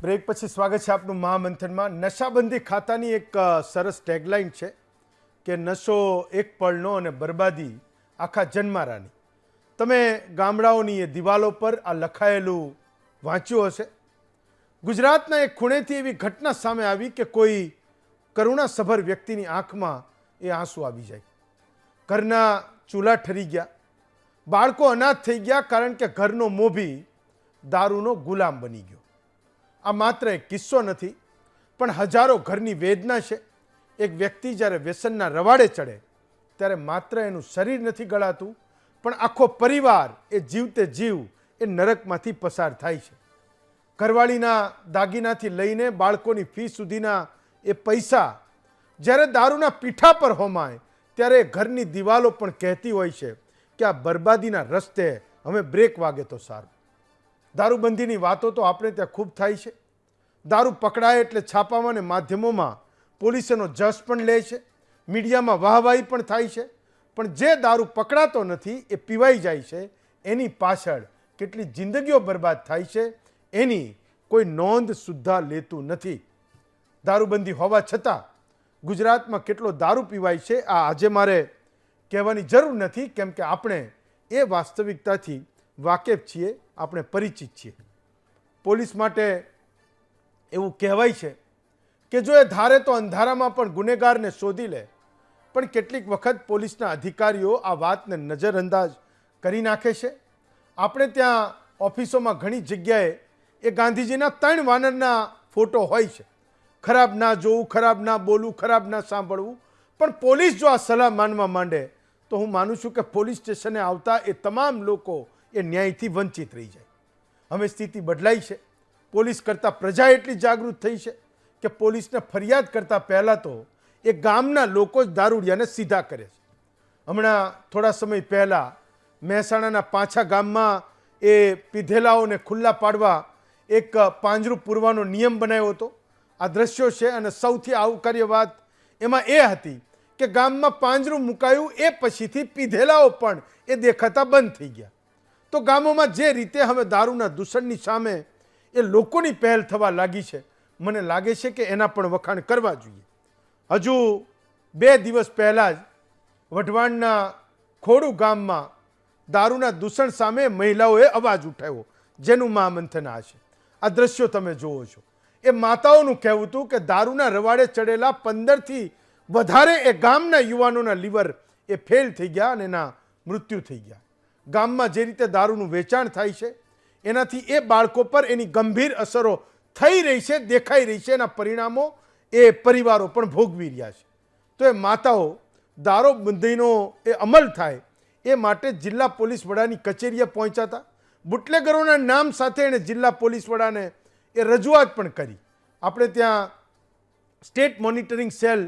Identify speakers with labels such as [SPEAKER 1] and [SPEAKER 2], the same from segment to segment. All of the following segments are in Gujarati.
[SPEAKER 1] બ્રેક પછી સ્વાગત છે આપનું મહામંથનમાં। નશાબંધી ખાતાની એક સરસ ટેગલાઇન છે કે નશો એક પળનો અને બરબાદી આખા જન્મારાની। તમે ગામડાઓની એ દિવાલો પર આ લખાયેલું વાંચ્યું હશે। ગુજરાતના એક ખૂણેથી એવી ઘટના સામે આવી કે કોઈ કરુણાસભર વ્યક્તિની આંખમાં એ આંસુ આવી જાય। ઘરના ચૂલા ઠરી ગયા, બાળકો અનાથ થઈ ગયા કારણ કે ઘરનો મોભી દારૂનો ગુલામ બની ગયો। આ માત્ર એક કિસ્સો નથી, પણ હજારો ઘરની વેદના છે। એક વ્યક્તિ જ્યારે વ્યસનના રવાડે ચડે ત્યારે માત્ર એનું શરીર નથી ગળાતું, પણ આખો પરિવાર એ જીવતે જીવ એ નરકમાંથી પસાર થાય છે। ઘરવાળીના દાગીનાથી લઈને બાળકોની ફી સુધીના એ પૈસા જ્યારે દારૂના પીઠા પર હોમાય ત્યારે ઘરની દિવાલો પણ કહેતી હોય છે કે આ બરબાદીના રસ્તે હવે બ્રેક વાગે તો સારું। દારૂબંધીની વાતો તો આપણે ત્યાં ખૂબ થાય છે। દારૂ પકડાય એટલે છાપામાં અને માધ્યમોમાં પોલીસનો જશ પણ લે છે, મીડિયામાં વાહવાહી પણ થાય છે, પણ જે દારૂ પકડાતો નથી એ પીવાઈ જાય છે, એની પાછળ કેટલી જિંદગીઓ બરબાદ થાય છે એની કોઈ નોંધ સુદ્ધા લેતું નથી। દારૂબંધી હોવા છતાં ગુજરાતમાં કેટલો દારૂ પીવાય છે આ આજે મારે કહેવાની જરૂર નથી, કેમ કે આપણે એ વાસ્તવિકતાથી વાકેફ છીએ, આપણે પરિચિત છીએ। પોલીસ માટે એવું કહેવાય છે કે જો એ ધારે તો અંધારામાં પણ ગુનેગારને શોધી લે, પણ કેટલીક વખત પોલીસના અધિકારીઓ આ વાતને નજરઅંદાજ કરી નાખે છે। આપણે ત્યાં ઓફિસોમાં ઘણી જગ્યાએ એ ગાંધીજીના 3 વાનરના ફોટો હોય છે, ખરાબ ના જોવું, ખરાબ ના બોલવું, ખરાબ ના સાંભળવું, પણ પોલીસ જો આ સલાહ માનવા માંડે તો હું માનું છું કે પોલીસ સ્ટેશને આવતા એ તમામ લોકો એ ન્યાયથી વંચિત રહી જાય। હવે સ્થિતિ બદલાઈ છે, પોલીસ કરતાં પ્રજા એટલી જાગૃત થઈ છે કે પોલીસને ફરિયાદ કરતાં પહેલાં તો એ ગામના લોકો જ દારૂડિયાને સીધા કરે છે। હમણાં થોડા સમય પહેલાં મહેસાણાના પાછા ગામમાં એ પીધેલાઓને ખુલ્લા પાડવા એક પાંજરું પૂરવાનો નિયમ બનાવ્યો હતો। આ દ્રશ્યો છે અને સૌથી આવકાર્ય વાત એમાં એ હતી કે ગામમાં પાંજરું મુકાયું એ પછીથી પીધેલાઓ પણ એ દેખાતા બંધ થઈ ગયા। તો ગામોમાં જે રીતે હવે દારૂના દૂષણની સામે એ લોકોની પહેલ થવા લાગી છે, મને લાગે છે કે એના પણ વખાણ કરવા જોઈએ। હજુ 2 દિવસ પહેલાં જ વઢવાણના ખોડુ ગામમાં દારૂના દૂષણ સામે મહિલાઓએ અવાજ ઉઠાવ્યો, જેનું મહામંથન આ છે। આ દ્રશ્યો તમે જુઓ છો, એ માતાઓનું કહેવું હતું કે દારૂના રવાડે ચડેલા 15થી વધારે એ ગામના યુવાનોના લીવર એ ફેલ થઈ ગયા અને એના મૃત્યુ થઈ ગયા। ગામમાં જે રીતે દારૂનું વેચાણ થાય છે એનાથી એ બાળકો પર એની ગંભીર અસરો થઈ રહી છે, દેખાઈ રહી છે, એના પરિણામો એ પરિવારો પણ ભોગવી રહ્યા છે। તો એ માતાઓ દારૂબંધીનો એ અમલ થાય એ માટે જિલ્લા પોલીસ વડાની કચેરીએ પહોંચ્યા હતા। બુટલેગરોના નામ સાથે એણે જિલ્લા પોલીસ વડાને એ રજૂઆત પણ કરી। આપણે ત્યાં સ્ટેટ મોનિટરિંગ સેલ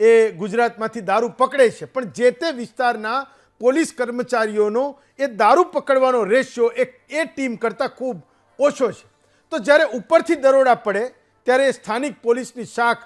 [SPEAKER 1] એ ગુજરાતમાંથી દારૂ પકડે છે, પણ જે તે વિસ્તારના પોલીસ કર્મચારીઓનો એ દારૂ પકડવાનો રેશિયો એ ટીમ કરતાં ખૂબ ઓછો છે। તો જ્યારે ઉપરથી દરોડા પડે ત્યારે એ સ્થાનિક પોલીસની શાખ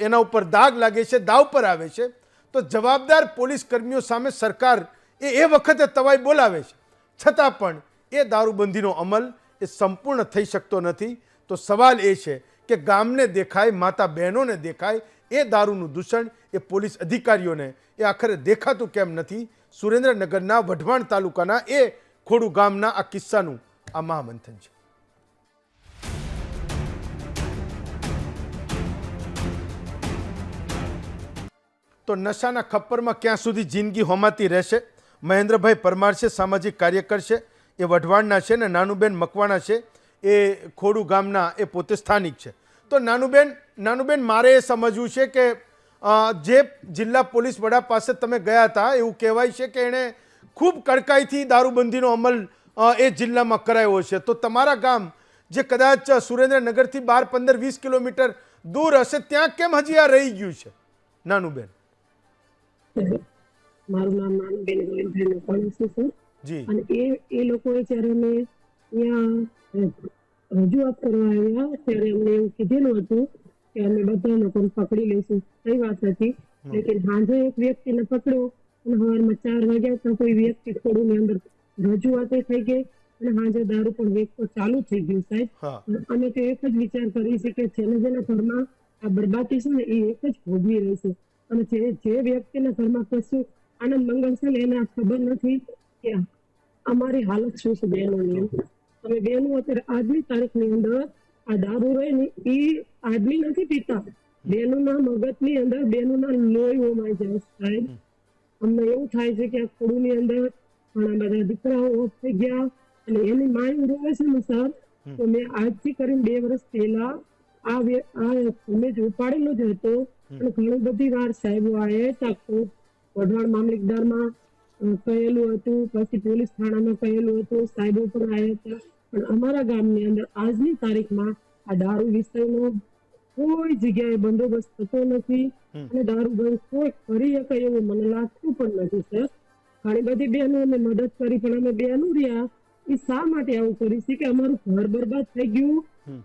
[SPEAKER 1] એના ઉપર દાગ લાગે છે, દાવ પર આવે છે। તો જવાબદાર પોલીસ કર્મીઓ સામે સરકાર એ વખતે તવાઈ બોલાવે છે, છતાં પણ એ દારૂબંધીનો અમલ એ સંપૂર્ણ થઈ શકતો નથી। તો સવાલ એ છે કે ગામને દેખાય, માતા બહેનોને દેખાય એ દારૂનું દૂષણ એ પોલીસ અધિકારીઓને એ આખરે દેખાતું કેમ નથી? સુરેન્દ્રનગરના વઢવાણ તાલુકાના એ ખોડુ ગામના આ કિસ્સાનું આ મહામંથન છે। તો નશાના ખપ્પરમાં ક્યાં સુધી જિંદગી હોમાતી રહેશે? મહેન્દ્રભાઈ પરમાર છે, સામાજિક કાર્યકર છે, એ વઢવાણના છે, ને નાનુબેન મકવાણા છે, એ ખોડુ ગામના એ પોતે સ્થાનિક છે। તો નાનુબેન મારે એ સમજવું છે કે જે જિલ્લા પોલીસ વડા પાસે તમે ગયા હતા એવું કહેવાય છે કે એણે ખૂબ કડકાઈથી દારૂબંધીનો અમલ એ જિલ્લામાં કરાયો છે, તો તમારા ગામ જે કદાચ સુરેન્દ્રનગરથી 12, 15, 20 કિલોમીટર દૂર હશે ત્યાં કેમ હજી આ રહી ગયું છે? નાનુબેન
[SPEAKER 2] મારું નામ નાનુબેન ગોવિંદભાઈ મકવાણા છે સર
[SPEAKER 1] જી,
[SPEAKER 2] અને એ લોકોએ જ્યારે અમે અહીંયા રજૂઆત કરવા આવ્યા ત્યારે અમને એવું કીધેલું હતું કે અમે બધા લોકોને પકડી લઈશું, કઈ વાત હતી, લેકિન સાંજે એક વ્યક્તિને પકડ્યો અને સવારમાં 4 વાગ્યા તો કોઈ વ્યક્તિ ખોડુની અંદર રજૂઆતે થઈ ગઈ અને હાજે દારૂ પણ વેચતો ચાલુ થઈ ગયું સાહેબ.
[SPEAKER 1] હા
[SPEAKER 2] અમે તો એક જ વિચાર કરીએ છીએ કે જેના ઘરમાં આ બરબાદી છે ને એ એક જ ભોગવી રહી છે, અને જે વ્યક્તિના ઘરમાં કશું આનંદ મંગળ છે ને એને આ ખબર નથી કે અમારી હાલત શું છે બહેનોની. અમે બહેનો અત્યારે આજની તારીખની અંદર આ દારૂ રહે ને એ આદમી નથી પીતા, બહેનોના મગજની અંદર બહેનોના લોહી હોમાઈ જાય સાહેબ. અમને એવું થાય છે કે આ ખોડુની અંદર ઘણા બધા દીકરાઓ ઓફ થઈ ગયા અને એની માય રોવે છે ને સર. તો મેં આજથી કરીને 2 વર્ષ પહેલા મેં જ ઉપાડેલો જ હતો, અને ઘણી બધી વાર સાહેબો આવ્યા હતા, વઢવાણ મામલતદારમાં કહેલું હતું, પછી પોલીસ થાણામાં કહેલું હતું, સાહેબો પણ આવ્યા હતા, પણ અમારા ગામની અંદર આજની તારીખમાં આ દારૂ વિષયનો કોઈ જગ્યાએ બંદોબસ્ત થતો નથી, અને દારૂ બંધ કોઈ કરી શકે એવું મને લાગતું પણ નથી સર. ઘણી બધી બહેનો અમે મદદ કરી, પણ અમે બહેનો રહ્યા એ શા માટે આવું કરી છે કે અમારું ઘર બરબાદ થઈ ગયું.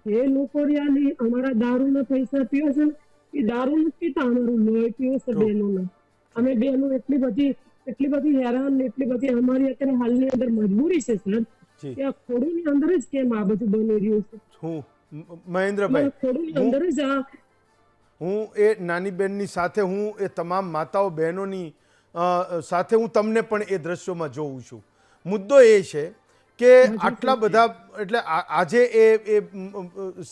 [SPEAKER 2] જે લોકો રહ્યા ને અમારા દારૂના પૈસા પીવે છે ને એ દારૂ નથી પીતા, અમારું લોહી પીવે છે બહેનોના. અમે બહેનો એટલી બધી હેરાન ને એટલી બધી અમારી અત્યારે હાલની અંદર મજબૂરી છે સર કે આ ખોડુની અંદર જ કેમ આ બધું બની રહ્યું છે.
[SPEAKER 1] હું મહેન્દ્રભાઈ,
[SPEAKER 2] ખોડુની અંદર જ આ
[SPEAKER 1] હું એ નાની બહેનની સાથે, હું એ તમામ માતાઓ બહેનોની સાથે હું તમને પણ એ દ્રશ્યોમાં જોઉં છું. મુદ્દો એ છે કે આટલા બધા, એટલે આજે એ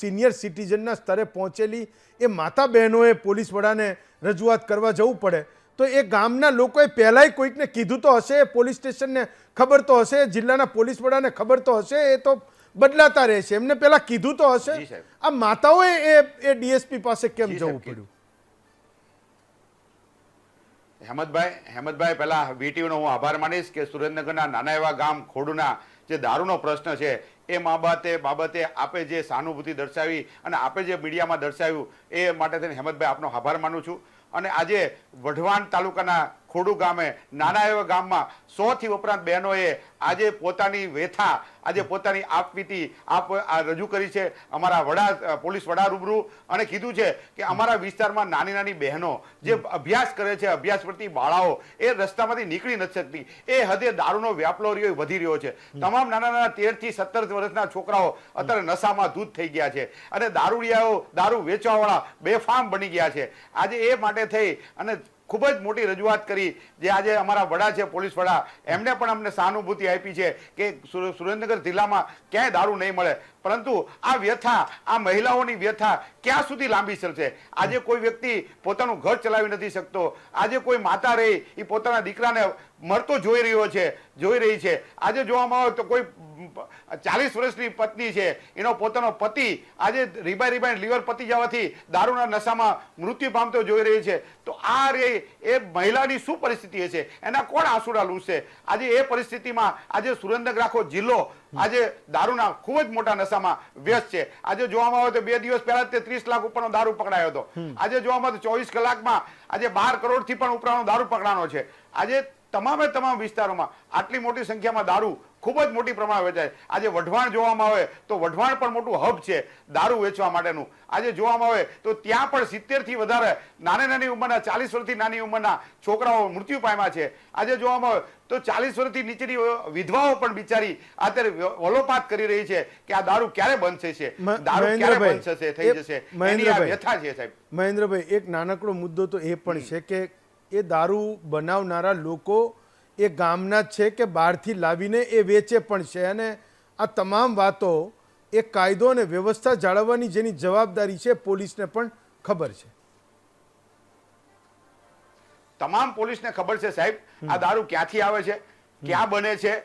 [SPEAKER 1] સિનિયર સિટીઝનના સ્તરે પહોંચેલી એ માતા બહેનોએ પોલીસ વડાને રજૂઆત કરવા જવું પડે, તો એ ગામના લોકોએ પહેલાંય કોઈકને કીધું તો હશે, પોલીસ સ્ટેશનને ખબર તો હશે, જિલ્લાના પોલીસ વડાને ખબર તો હશે, એ તો બદલાતા રહેશે, એમને પહેલાં કીધું તો હશે. આ માતાઓએ એ ડીએસપી પાસે કેમ જવું પડ્યું?
[SPEAKER 3] હેમંતભાઈ, પહેલા વીટીવીનો હું આભાર માનીશ કે સુરેન્દ્રનગરના નાના એવા ગામ ખોડુના જે દારૂનો પ્રશ્ન છે એ બાબતે આપે જે સહાનુભૂતિ દર્શાવી અને આપે જે મીડિયામાં દર્શાવ્યું એ માટે થઈને હેમંતભાઈ આપનો આભાર માનું છું. અને આજે વઢવાણ તાલુકાના ખોડુ ગામે નાના એવા ગામમાં 100 થી ઉપરાંત બહેનોએ આજે પોતાની વ્યથા, આજે પોતાની આપવીતી રજૂ કરી છે અમારા વડા, પોલીસ વડા રૂબરૂ, અને કીધું છે કે અમારા વિસ્તારમાં નાની નાની બહેનો જે અભ્યાસ કરે છે, અભ્યાસ કરતી બાળાઓ એ રસ્તામાંથી નીકળી નથી શકતી, એ હદે દારૂનો વ્યાપલો રહ્યો વધી રહ્યો છે. તમામ નાના નાના 13 થી 17 વર્ષના છોકરાઓ અત્યારે નશામાં ધૂત થઈ ગયા છે, અને દારૂડિયાઓ, દારૂ વેચવાવાળા બેફામ બની ગયા છે. આજે એ માટે થઈ અને ખૂબ જ મોટી રજૂઆત કરી, જે આજે અમારા વડા છે, પોલીસ વડા, એમને પણ અમને સહાનુભૂતિ આપી છે કે સુરેન્દ્રનગર જિલ્લામાં ક્યાંય દારૂ નહીં મળે. પરંતુ આ વ્યથા, આ મહિલાઓની વ્યથા ક્યાં સુધી લાંબી ચાલશે? આજે કોઈ વ્યક્તિ પોતાનું ઘર ચલાવી નથી શકતો, આજે કોઈ માતા રહી એ પોતાના દીકરાને મરતો જોઈ રહી છે. આજે જોવામાં આવે તો કોઈ 40 વર્ષની પત્ની છે, એનો પોતાનો પતિ આજે રીબાઈ લીવર પતી જવાથી દારૂના નશામાં મૃત્યુ પામતો જોઈ રહી છે. તો આ એ મહિલાની શું પરિસ્થિતિ હશે? એના કોણ આંસુડા લૂછશે? આજે એ પરિસ્થિતિમાં આજે સુરેન્દ્રનગર આખો જિલ્લો આજે દારૂના ખૂબ જ મોટા નશામાં વ્યસ્ત છે. આજે જોવામાં આવે તો 2 દિવસ પહેલા જ 30 લાખ ઉપરનો દારૂ પકડાયો હતો. આજે જોવામાં આવે તો 24 કલાકમાં આજે 12 કરોડથી પણ ઉપરનો દારૂ પકડાનો છે. આજે તમામ વિસ્તારોમાં આટલી મોટી સંખ્યામાં દારૂ ખૂબ જ મોટી પ્રમાણે વેચાય. આજે વઢવાણ જોવામાં આવે તો વઢવાણ પણ મોટું હબ છે દારૂ વેચવા માટેનું. આજે જોવામાં આવે તો ત્યાં પણ 70 થી વધારે નાની ઉંમરના, 40 વર્ષથી નાની ઉંમરના છોકરાઓ મૃત્યુ પામ્યા છે. આજે જોવામાં આવે તો 40 વર્ષથી નીચેની વિધવાઓ પણ બિચારી અત્યારે વલોપાત કરી રહી છે કે આ દારૂ ક્યારે બંધ થશે, દારૂ ક્યારે બંધ થશે, થઈ જશે. એની આ વ્યથા છે સાહેબ.
[SPEAKER 1] મહેન્દ્રભાઈ, એક નાનકડો મુદ્દો તો એ પણ છે કે એ દારૂ બનાવનારા લોકો એ ગામના જ છે કે બહારથી લાવીને એ વેચે પણ છે, અને આ તમામ વાતો એ કાયદો અને વ્યવસ્થા જાળવવાની જેની જવાબદારી છે પોલીસને પણ ખબર છે.
[SPEAKER 3] તમામ પોલીસને ખબર છે સાહેબ આ દારૂ ક્યાંથી આવે છે, ક્યાં બને છે,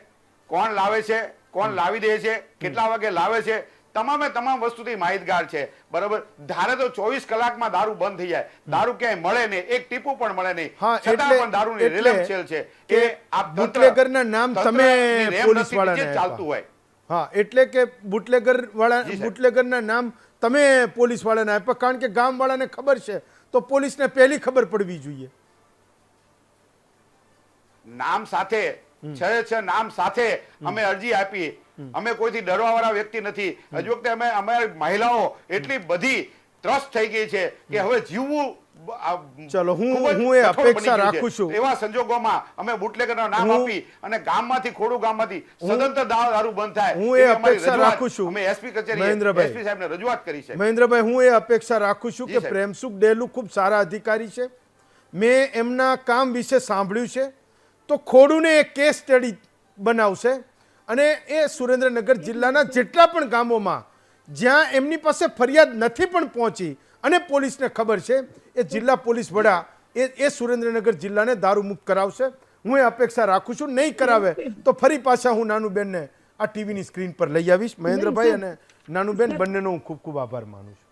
[SPEAKER 3] કોણ લાવે છે, કોણ લાવી દે છે, કેટલા વાગે લાવે છે, તમામ વસ્તુથી માહિતગાર છે. બરાબર, ધારે તો 24 કલાકમાં દારૂ બંધ થઈ જાય, દારૂ ક્યાંય મળે નહીં, એક ટીપું પણ મળે નહીં, છતાં પણ દારૂની રેલમછેલ છે કે આ
[SPEAKER 1] બુટલેગરના નામ તમે પોલીસ વાળાને
[SPEAKER 3] ચાલતું હોય.
[SPEAKER 1] હા, એટલે કે બુટલેગરના નામ તમે પોલીસ વાળાને આપ્યા, કારણ કે ગામ વાળાને ખબર છે તો પોલીસને પહેલી ખબર પડવી જોઈએ.
[SPEAKER 3] નામ સાથે નામ સાથે અમે અરજી આપી. અમે કોઈથી ડરવા વાળા વ્યક્તિ નથી. હજુ વખતે અમારી મહિલાઓ એટલી બધી ત્રસ્ત થઈ ગઈ છે કે હવે જીવવું
[SPEAKER 1] ચલો, હું
[SPEAKER 3] ખૂબ જ
[SPEAKER 1] એ
[SPEAKER 3] કઠોર
[SPEAKER 1] અપેક્ષા
[SPEAKER 3] બની ગયું છે.
[SPEAKER 1] રાખું છું.
[SPEAKER 3] એવા સંજોગોમાં અમે બુટલેગરના નામ આપી અને ગામમાંથી ખોડુ ગામમાંથી સદંતર દારૂ બંધ થાય
[SPEAKER 1] હું એ
[SPEAKER 3] એવી અમારી
[SPEAKER 1] અપેક્ષા
[SPEAKER 3] રજૂઆત
[SPEAKER 1] રાખું છું.
[SPEAKER 3] અમે એસપી કચેરી
[SPEAKER 1] મહેન્દ્રભાઈ.
[SPEAKER 3] એસપી સાહેબને રજૂઆત કરી છે.
[SPEAKER 1] મહેન્દ્રભાઈ, હું એ અપેક્ષા રાખું છું
[SPEAKER 3] જી
[SPEAKER 1] કે
[SPEAKER 3] સાહેબ.
[SPEAKER 1] પ્રેમસુખ ડેલુ ખૂબ સારા અધિકારી છે. મેં એમના કામ વિશે સાંભળ્યું છે, તો ખોડુને એક કેસ સ્ટડી બનાવશે અને એ સુરેન્દ્રનગર જિલ્લાના જેટલા પણ ગામોમાં જ્યાં એમની પાસે ફરિયાદ નથી પણ પહોંચી અને પોલીસને ખબર છે, એ જિલ્લા પોલીસ વડા એ સુરેન્દ્રનગર જિલ્લાને દારૂ મુક્ત કરાવશે. હું એ અપેક્ષા રાખું છું. નહીં કરાવે તો ફરી પાછા હું નાનુબેનને આ ટીવીની સ્ક્રીન પર લઈ આવીશ. મહેન્દ્રભાઈ અને નાનુબેન બંનેનો હું ખૂબ ખૂબ આભાર માનું છું.